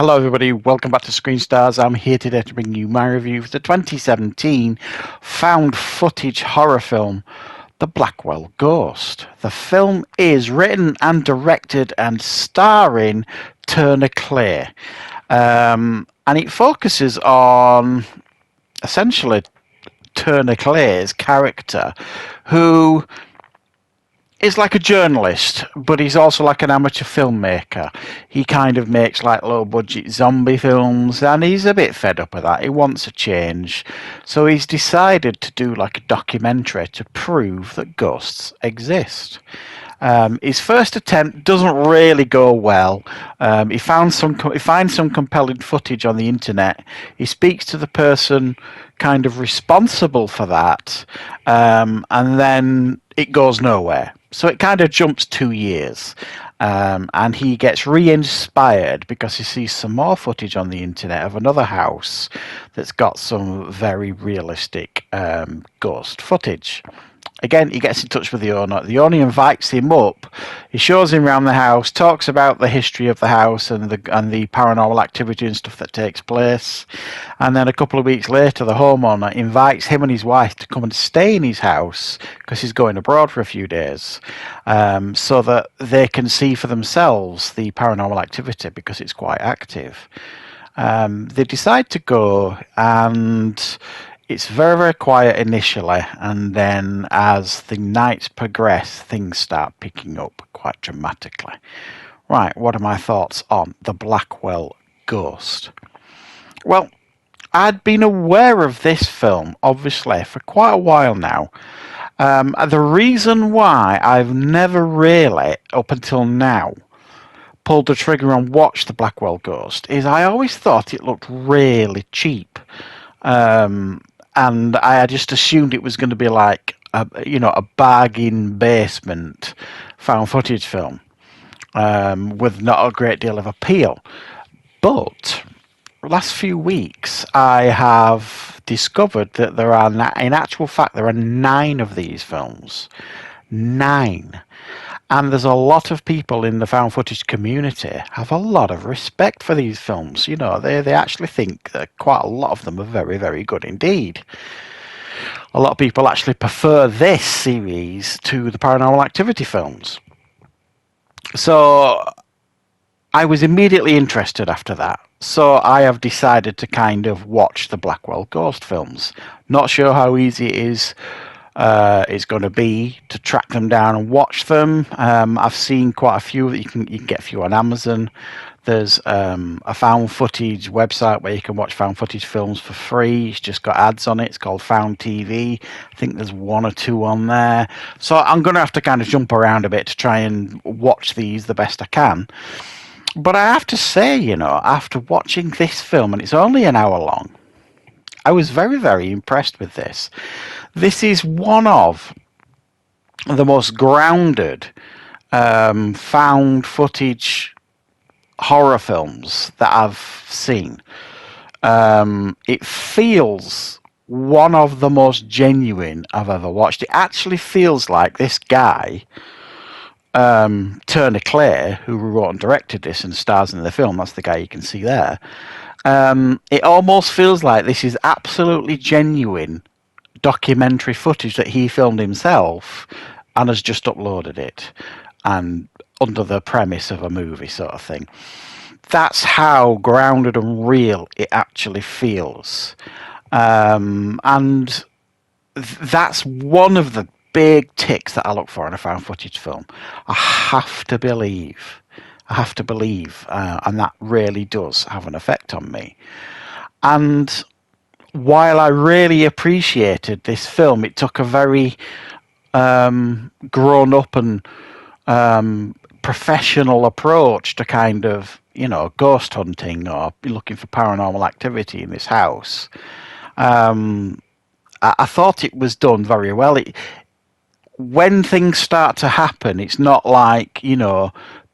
Hello everybody, welcome back to Screenstars. I'm here today to bring you my review of the 2017 found footage horror film, The Blackwell Ghost. The film is written and directed and starring Turner Clay. And it focuses on essentially Turner Clay's character, who is like a journalist, but he's also like an amateur filmmaker. He kind of makes like low budget zombie films, and he's a bit fed up with that. He wants a change. So he's decided to do like a documentary to prove that ghosts exist. His first attempt doesn't really go well. He finds some compelling footage on the internet. He speaks to the person kind of responsible for that, and then it goes nowhere. So it kind of jumps 2 years, and he gets re-inspired because he sees some more footage on the internet of another house that's got some very realistic ghost footage. Again, he gets in touch with the owner. The owner invites him up. He shows him around the house, talks about the history of the house and the paranormal activity and stuff that takes place. And then a couple of weeks later, the homeowner invites him and his wife to come and stay in his house because he's going abroad for a few days, so that they can see for themselves the paranormal activity because it's quite active. They decide to go, and it's very, very quiet initially, and then as the nights progress, things start picking up quite dramatically. Right, what are my thoughts on The Blackwell Ghost? Well, I'd been aware of this film, obviously, for quite a while now. The reason why I've never really, up until now, pulled the trigger and watched The Blackwell Ghost is I always thought it looked really cheap. And I just assumed it was going to be like a bargain basement found footage film with not a great deal of appeal. But last few weeks, I have discovered that in actual fact, there are 9 of these films. 9. And there's a lot of people in the found footage community have a lot of respect for these films. You know, they actually think that quite a lot of them are very, very good indeed. A lot of people actually prefer this series to the Paranormal Activity films. So I was immediately interested after that. So I have decided to kind of watch the Blackwell Ghost films. Not sure how easy it is it's going to be to track them down and watch them. I've seen quite a few that you can get a few on Amazon. There's a found footage website where you can watch found footage films for free. It's just got ads on it. It's called Found TV. I think there's 1 or 2 on there. So I'm going to have to kind of jump around a bit to try and watch these the best I can. But I have to say, after watching this film, and it's only an hour long, I was very, very impressed with this. This is one of the most grounded found footage horror films that I've seen. It feels one of the most genuine I've ever watched. It actually feels like this guy, Turner Clay, who wrote and directed this and stars in the film, that's the guy you can see there. It almost feels like this is absolutely genuine documentary footage that he filmed himself and has just uploaded it, and under the premise of a movie sort of thing. That's how grounded and real it actually feels. And that's one of the big ticks that I look for in a found footage film. I have to believe, and that really does have an effect on me. And while I really appreciated this film, it took a very grown up and professional approach to kind of, ghost hunting or looking for paranormal activity in this house. I thought it was done very well. When things start to happen, it's not like,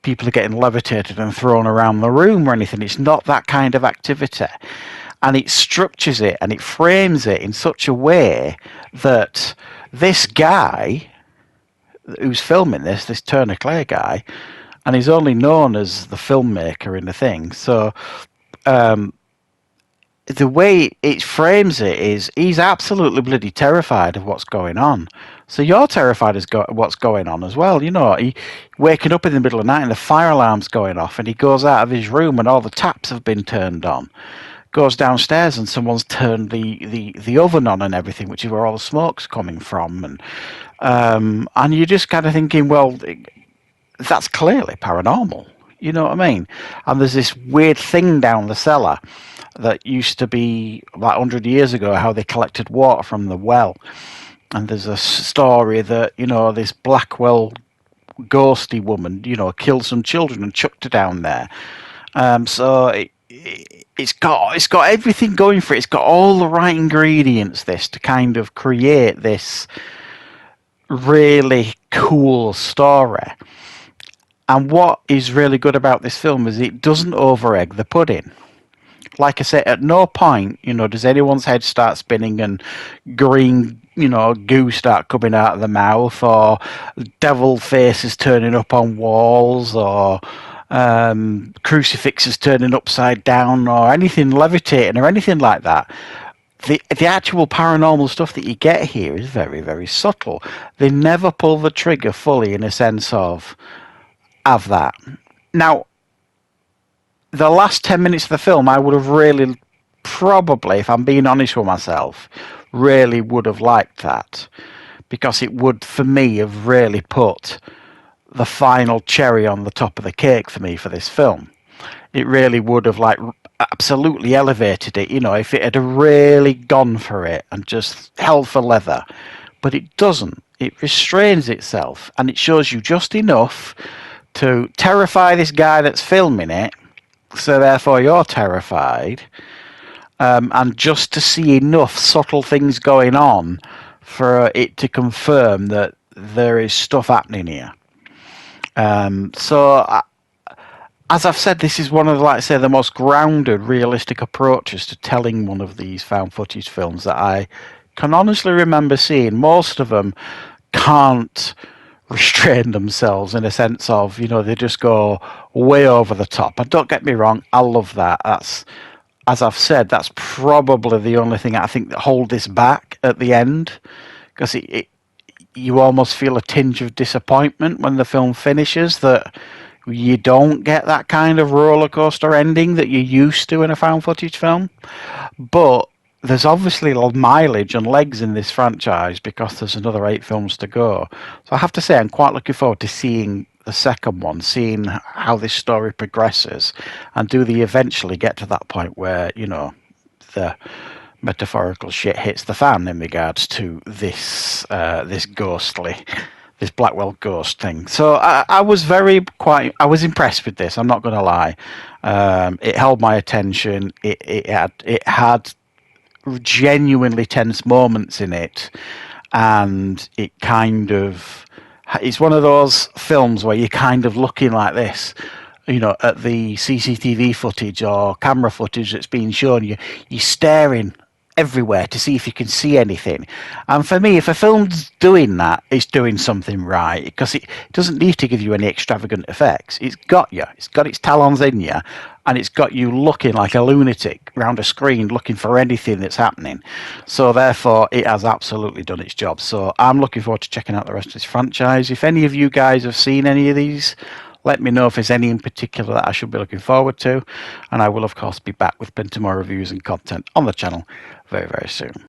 people are getting levitated and thrown around the room or anything. It's not that kind of activity. And it structures it and it frames it in such a way that this guy who's filming this Turner Clay guy, and he's only known as the filmmaker in the thing. So the way it frames it is he's absolutely bloody terrified of what's going on. So you're terrified of what's going on as well. You know, he waking up in the middle of the night and the fire alarm's going off, and he goes out of his room and all the taps have been turned on. Goes downstairs and someone's turned the oven on and everything, which is where all the smoke's coming from, and you're just kind of thinking, well, that's clearly paranormal. You know what I mean? And there's this weird thing down the cellar that used to be about 100 years ago, how they collected water from the well. And there's a story that, you know, this Blackwell ghosty woman, you know, killed some children and chucked her down there. It's got everything going for it. It's got all the right ingredients, this, to kind of create this really cool story. And what is really good about this film is it doesn't over-egg the pudding. Like I said, at no point, you know, does anyone's head start spinning and green, you know, goo start coming out of the mouth, or devil faces turning up on walls, or crucifixes turning upside down, or anything levitating, or anything like that. The actual paranormal stuff that you get here is very, very subtle. They never pull the trigger fully in a sense of that. Now, the last 10 minutes of the film, I would have really, probably, if I'm being honest with myself, really would have liked that. Because it would, for me, have really put the final cherry on the top of the cake for me for this film. It really would have, like, absolutely elevated it, you know, if it had really gone for it and just held for leather. But it doesn't. It restrains itself, and it shows you just enough to terrify this guy that's filming it, so therefore you're terrified, and just to see enough subtle things going on for it to confirm that there is stuff happening here. As I've said, this is one of, like I say, the most grounded, realistic approaches to telling one of these found footage films that I can honestly remember seeing. Most of them can't restrain themselves in a sense of, you know, they just go way over the top. And don't get me wrong, I love that. That's, as I've said, that's probably the only thing I think that hold this back at the end, because you almost feel a tinge of disappointment when the film finishes, that you don't get that kind of roller coaster ending that you're used to in a found footage film. But there's obviously mileage and legs in this franchise because there's another 8 films to go. So I have to say, I'm quite looking forward to seeing the second one, seeing how this story progresses, and do they eventually get to that point where, you know, the metaphorical shit hits the fan in regards to this this Blackwell ghost thing. So I was impressed with this. I'm not going to lie. It held my attention. It had genuinely tense moments in it, and it's one of those films where you're kind of looking like this, you know, at the CCTV footage or camera footage that's being shown. You're staring everywhere to see if you can see anything. And for me, if a film's doing that, it's doing something right, because it doesn't need to give you any extravagant effects. It's got you. It's got its talons in you, and it's got you looking like a lunatic around a screen looking for anything that's happening. So therefore, it has absolutely done its job. So I'm looking forward to checking out the rest of this franchise. If any of you guys have seen any of these, let me know if there's any in particular that I should be looking forward to. And I will, of course, be back with plenty more reviews and content on the channel very, very soon.